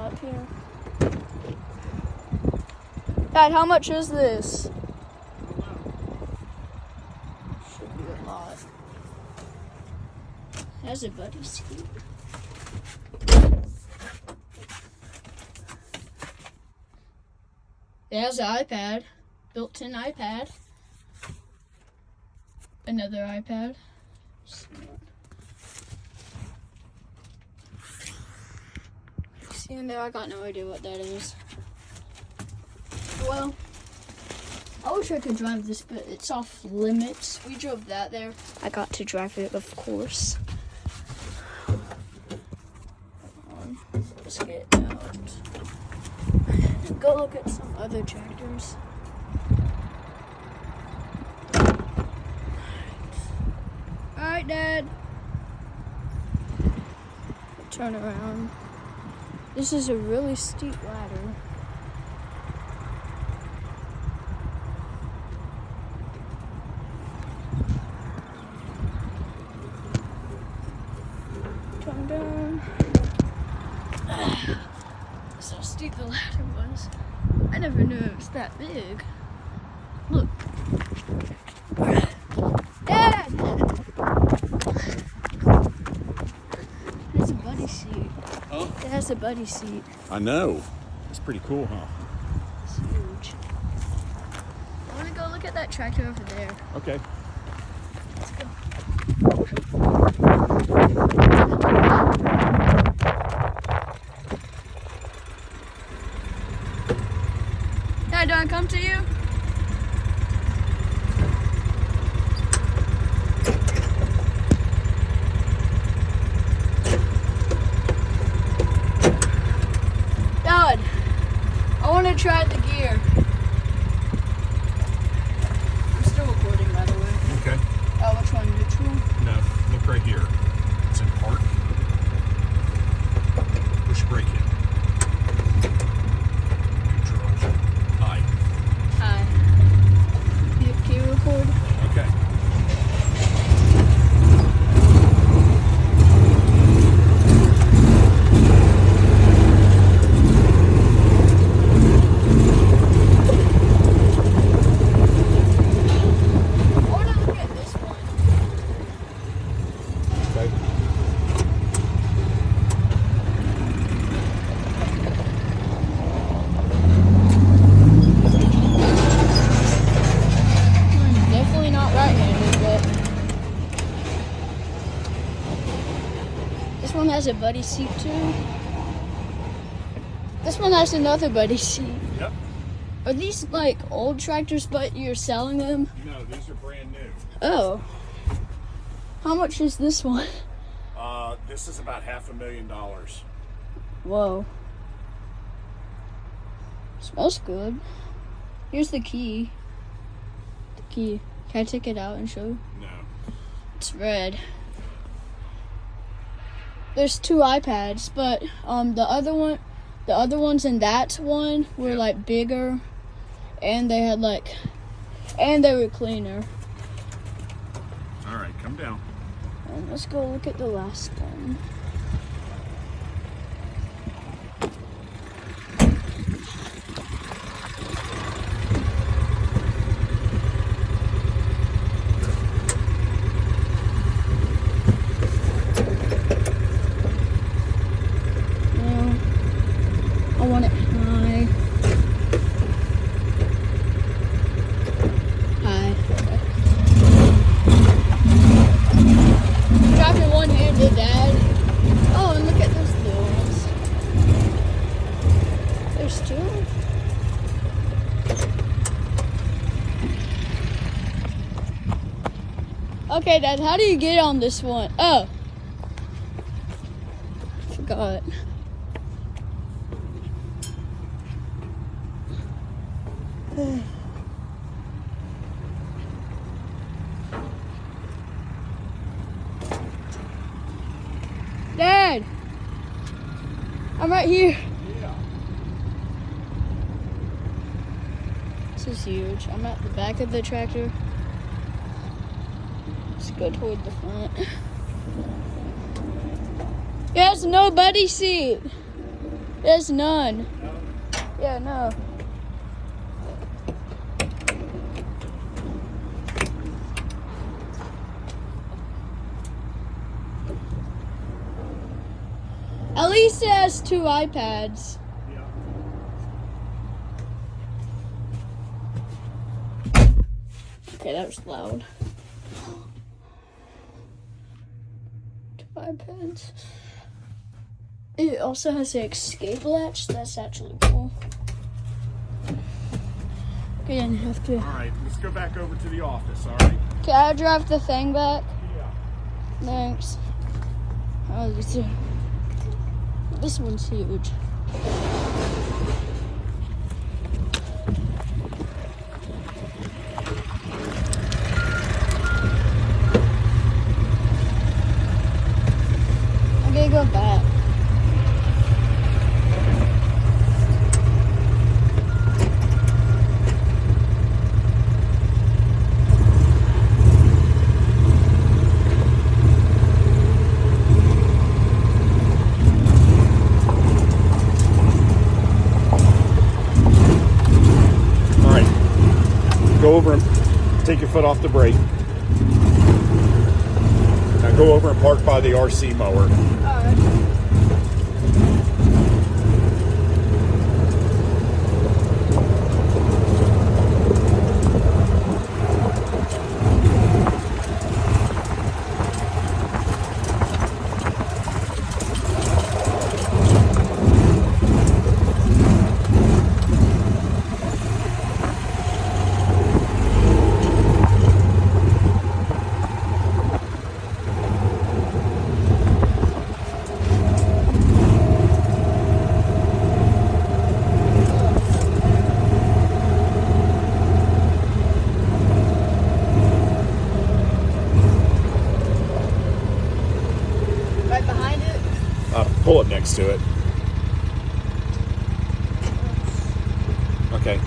up here. Dad, how much is this? Should be a lot. There's a buddy seat. There's an iPad. Built-in iPad. Another iPad. See in there, I got no idea what that is. Well, I wish I could drive this, but it's off limits. We drove that there. I got to drive it, of course. Let's get out. Go look at some other tractors. Alright, Dad. Turn around. This is a really steep ladder. Turn down. That's how steep the ladder was. I never knew it was that big. Look. Dad! There's a buddy seat. Huh? It has a buddy seat. I know. It's pretty cool, huh? It's huge. I want to go look at that tractor over there. Okay. Let's go. Dad, do I come to you? Dad, I want to try the gear. I'm still recording, by the way. Okay. Oh, which one? Neutral? No, look right here. It's in park. Push brake in. Neutral. High. Hi. Can you record? Okay. I want to look at this one. Okay. Definitely not right-handed, but this one has a buddy seat too. This one has another buddy seat. Yep. Are these like old tractors, but you're selling them? No, these are brand new. Oh. How much is this one? This is about $500,000. Whoa. Smells good. Here's the key. The key. Can I take it out and show you? No. It's red. There's two iPads, but the other ones in that one were like bigger, and they had and they were cleaner. All right, come down. And let's go look at the last one. I want it high. High. Driving one-handed, Dad. Oh, and look at those little ones. There's two. Okay, Dad, how do you get on this one? Oh. Forgot. Dad! I'm right here. Yeah. This is huge. I'm at the back of the tractor. Let's go toward the front. Yes, no buddy seat. There's none. Yeah, no. At least it has 2 iPads. Yeah. Okay, that was loud. 2 iPads. It also has an escape latch. That's actually cool. Okay, then you have to. All right, let's go back over to the office, all right? Can I drive the thing back? Yeah. Thanks. Oh, this one's huge. I'm gonna go back. All right, go over and take your foot off the brake. Now go over and park by the RC mower. Alright. Right behind it? Pull it next to it. Okay.